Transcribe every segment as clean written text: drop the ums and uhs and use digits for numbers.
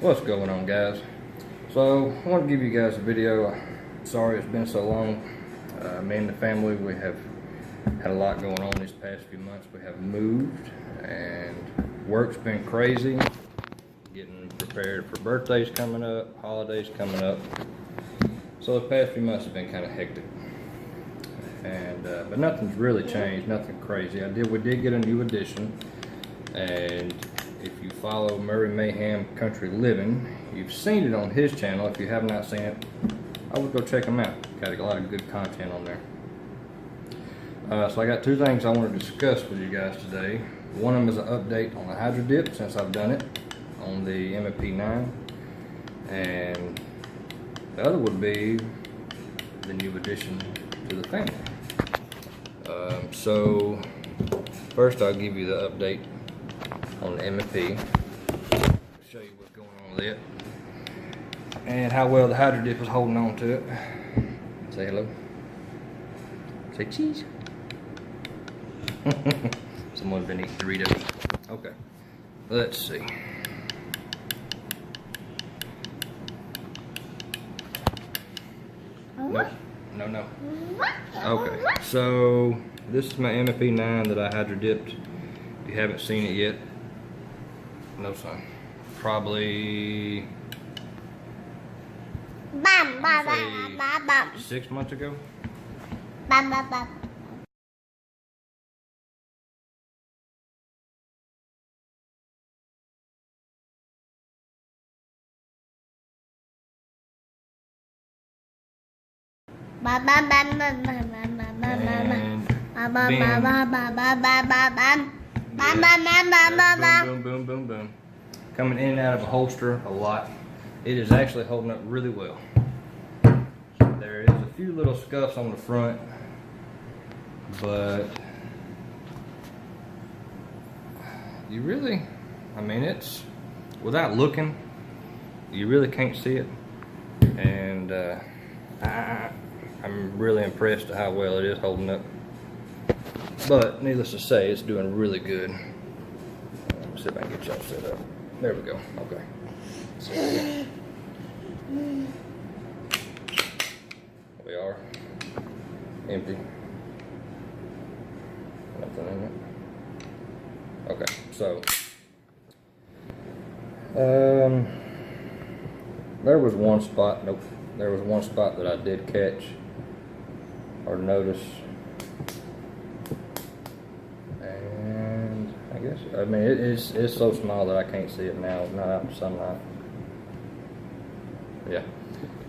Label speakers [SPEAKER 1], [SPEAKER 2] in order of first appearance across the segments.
[SPEAKER 1] What's going on, guys? So I want to give you guys a video. Sorry it's been so long. Me and the family, we have had a lot going on these past few months. We have moved and work's been crazy, getting prepared for birthdays coming up, holidays coming up. So the past few months have been kind of hectic, and but nothing's really changed, nothing crazy. We did get a new addition, and if you follow Murray Mayhem Country Living, you've seen it on his channel. If you have not seen it, I would go check him out. Got a lot of good content on there. So I got two things I want to discuss with you guys today. One of them is an update on the hydrodip, since I've done it on the MP9, and the other would be the new addition to the family. So first I'll give you the update on the MP, show you what's going on with it and how well the hydrodip is holding on to it. Say hello. Say cheese. Someone's been eating Doritos. Okay, let's see. Nope. No. Okay, so this is my MP9 that I hydrodipped. If you haven't seen it yet, no son. Probably 6 months ago. Boom. Coming in and out of a holster a lot. It is actually holding up really well. There is a few little scuffs on the front, but you really, it's, without looking, you really can't see it. And I'm really impressed at how well it is holding up. But needless to say, it's doing really good. Let's see if I can get y'all set up. There we go. Okay. So, we are empty. Nothing in it. Okay, so there was one spot. Nope. There was one spot that I did catch or notice, and I guess it's so small that I can't see it now. It's not out in the sunlight. Yeah.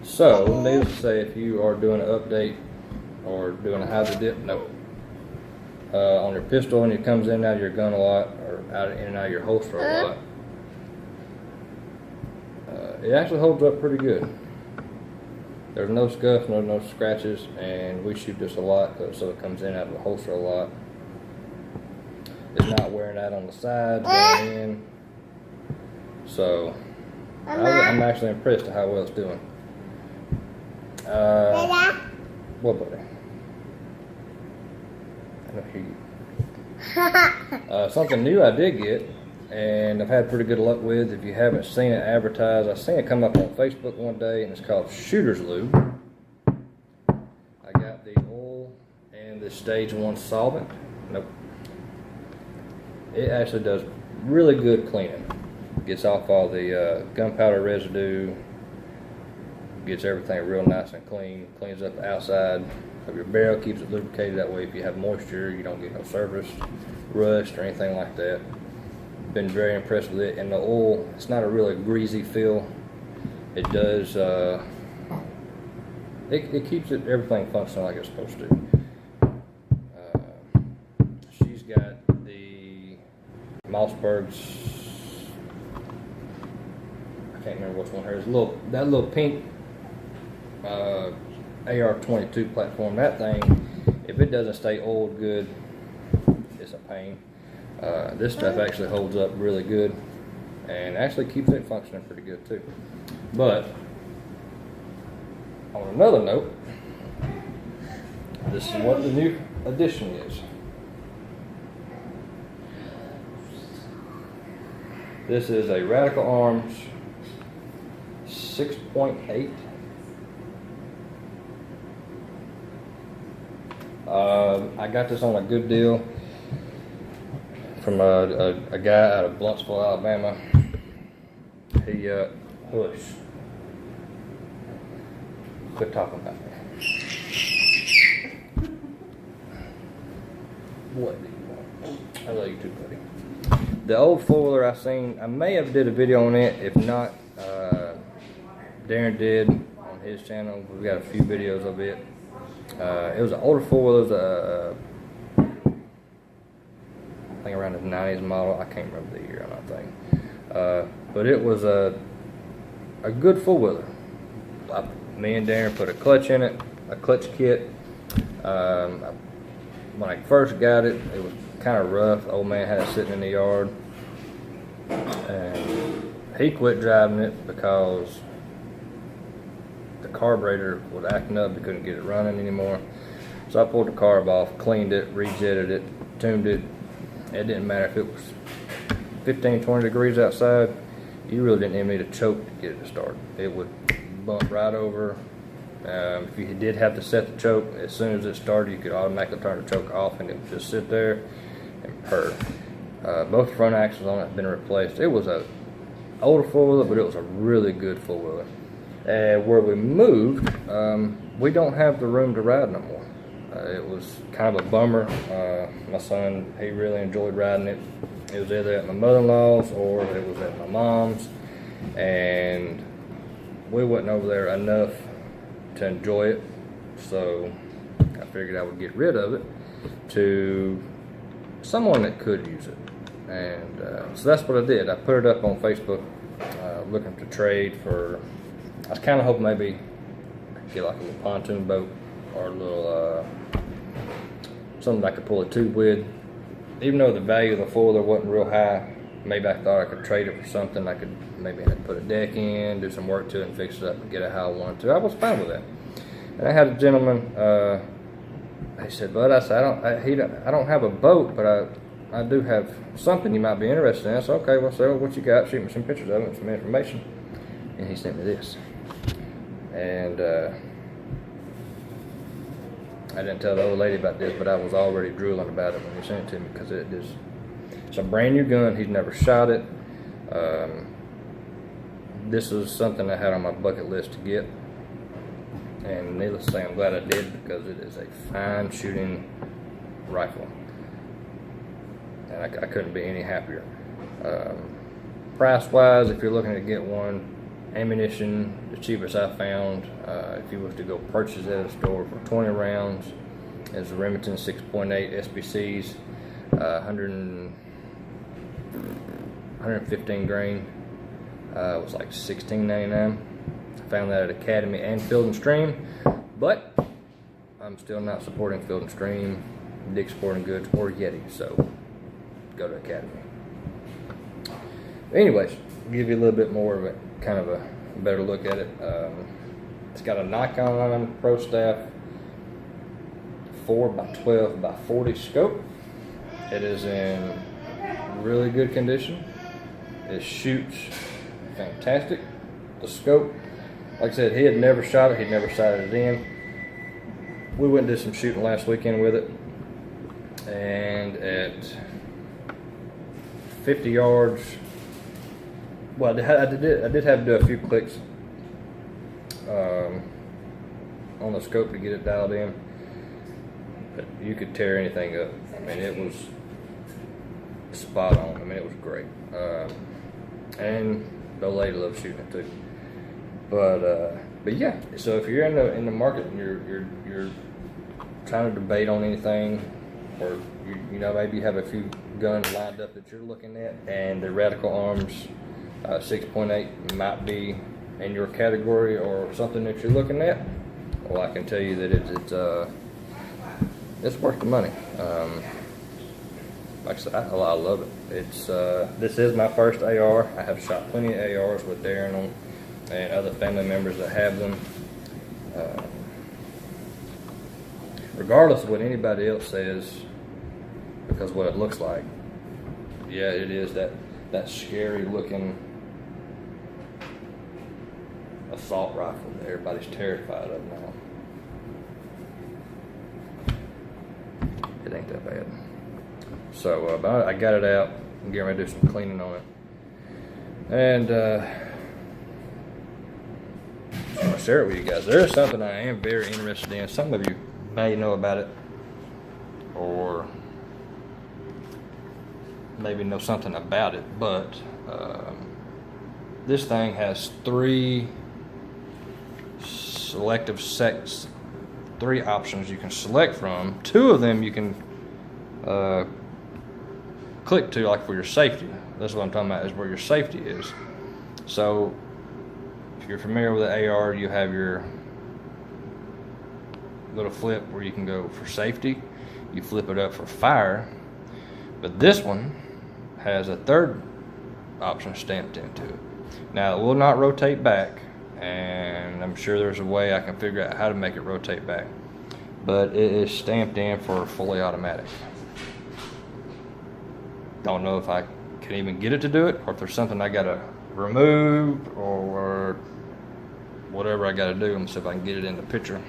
[SPEAKER 1] So needless to say, if you are doing an update or doing a hydrodip, on your pistol and it comes in and out of your gun a lot, or in and out of your holster a lot, it actually holds up pretty good. There's no scuffs, no scratches, and we shoot this a lot, so it comes in and out of the holster a lot. It's not wearing out on the sides, going in. So I'm actually impressed at how well it's doing. What, buddy? I don't hear you. Something new I did get, and I've had pretty good luck with. If you haven't seen it advertised, I've seen it come up on Facebook one day, and it's called Shooter's Lube. I got the oil and the stage 1 solvent. It actually does really good cleaning. Gets off all the gunpowder residue, gets everything real nice and clean, cleans up the outside of your barrel, keeps it lubricated. That way if you have moisture, you don't get no surface rust or anything like that. Been very impressed with it. And the oil, it's not a really greasy feel. It does, it keeps everything functioning like it's supposed to. She's got the Mossberg's, I can't remember which one hers. That little pink AR-22 platform. That thing, if it doesn't stay oiled good, it's a pain. This stuff actually holds up really good and actually keeps it functioning pretty good too. But on another note, this is what the new addition is. This is a Radical Arms 6.8. I got this on a good deal from a guy out of Blunsville, Alabama. He hush. Quit talking about me. What do you want? I love you too, buddy. The old four-wheeler I seen, I may have did a video on it. If not, Darren did on his channel. We've got a few videos of it. It was an older four-wheeler. I think around the 90s model. I can't remember the year on that thing. But it was a good four-wheeler. Me and Darren put a clutch in it, a clutch kit. When I first got it, it was kind of rough. The old man had it sitting in the yard, and he quit driving it because the carburetor was acting up. He couldn't get it running anymore. So I pulled the carb off, cleaned it, rejetted it, tuned it. It didn't matter if it was 15, 20 degrees outside. You really didn't even need a choke to get it to start. It would bump right over. If you did have to set the choke, as soon as it started, you could automatically turn the choke off, and it would just sit there and purr. Both front axles on it have been replaced. It was a older four-wheeler, but it was a really good four-wheeler. Where we moved, we don't have the room to ride no more. It was kind of a bummer. My son, he really enjoyed riding it. It was either at my mother-in-law's or it was at my mom's, and we wasn't over there enough to enjoy it, so I figured I would get rid of it to someone that could use it. And so that's what I did. I put it up on Facebook, looking to trade for. I was kind of hoping maybe I could get like a little pontoon boat or a little something I could pull a tube with. Even though the value of the four-wheeler wasn't real high, maybe I thought I could trade it for something. I could maybe put a deck in, do some work to it, and fix it up and get it how I wanted to. I was fine with that. And I had a gentleman. He said, "Bud," I said, I don't have a boat, but I do have something you might be interested in." I said, "Okay, well, so what you got? Shoot me some pictures of it and some information." And he sent me this. And I didn't tell the old lady about this, but I was already drooling about it when he sent it to me, because it's a brand new gun. He's never shot it. This is something I had on my bucket list to get, and needless to say, I'm glad I did, because it is a fine shooting rifle, and I couldn't be any happier. Price wise, if you're looking to get one, ammunition, the cheapest I found, if you was to go purchase it at a store for 20 rounds, is the Remington 6.8 SBCs, 115 grain. It was like $16.99. I found that at Academy and Field and Stream, but I'm still not supporting Field and Stream, Dick's Sporting Goods, or Yeti, so go to Academy. Anyways, I'll give you a little bit more of a kind of a better look at it. It's got a Nikon Pro Staff 4x12x40 scope. It is in really good condition. It shoots fantastic. The scope, like I said, he had never shot it. He'd never sighted it in. We went and did some shooting last weekend with it, and at 50 yards, well, I did have to do a few clicks on the scope to get it dialed in, but you could tear anything up. I mean, it was spot on. I mean, it was great. And the lady loves shooting it too. But yeah. So if you're in the market and you're trying to debate on anything, or you know, maybe you have a few guns lined up that you're looking at, and the Radical Arms 6.8 might be in your category or something that you're looking at, well, I can tell you that it's worth the money. Like I said, I love it. This is my first AR. I have shot plenty of ARs with Darren on, and other family members that have them. Regardless of what anybody else says, because what it looks like, yeah, it is that scary looking assault rifle that everybody's terrified of now. It ain't that bad. So, but I got it out. I'm getting ready to do some cleaning on it. And I'll share it with you guys. There is something I am very interested in. Some of you may know about it, or maybe know something about it, but this thing has three options you can select from. Two of them you can click to, like for your safety. That's what I'm talking about, is where your safety is. So if you're familiar with the AR, you have your little flip where you can go for safety. You flip it up for fire. But this one has a third option stamped into it. Now it will not rotate back, and I'm sure there's a way I can figure out how to make it rotate back, but it is stamped in for fully automatic. Don't know if I can even get it to do it, or if there's something I gotta remove, or whatever I gotta do. Let me see if I can get it in the picture.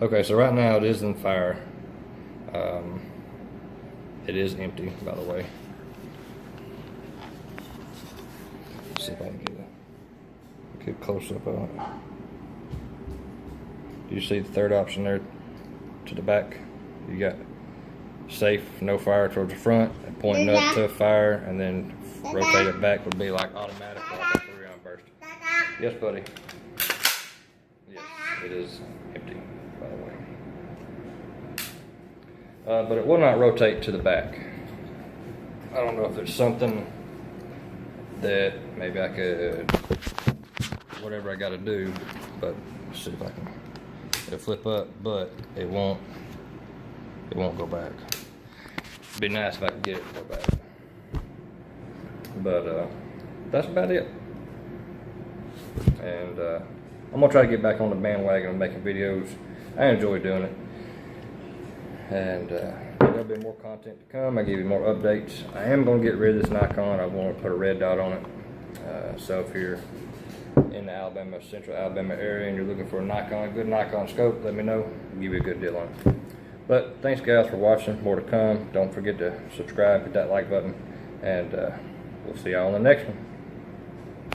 [SPEAKER 1] Okay, so right now it is in fire. It is empty, by the way. Let's see if I can get a good close up on it. Do you see the third option there to the back? You got safe, no fire towards the front, and pointing up to fire, and then rotate it back would be like automatic, like a 3-round burst. Yes, buddy. Yes, it is empty, by the way. But it will not rotate to the back. I don't know if there's something that maybe I could, whatever I got to do, but let's see if I can. It'll flip up, but it won't go back. It'd be nice if I could get it to go back. But that's about it. And I'm gonna try to get back on the bandwagon of making videos. I enjoy doing it. And there'll be more content to come. I give you more updates. I am going to get rid of this Nikon. I want to put a red dot on it. So if you're in the Alabama, central Alabama area, and you're looking for a good Nikon scope, let me know. I'll give you a good deal on it. But thanks guys for watching. More to come. Don't forget to subscribe, hit that like button, and we'll see y'all on the next one.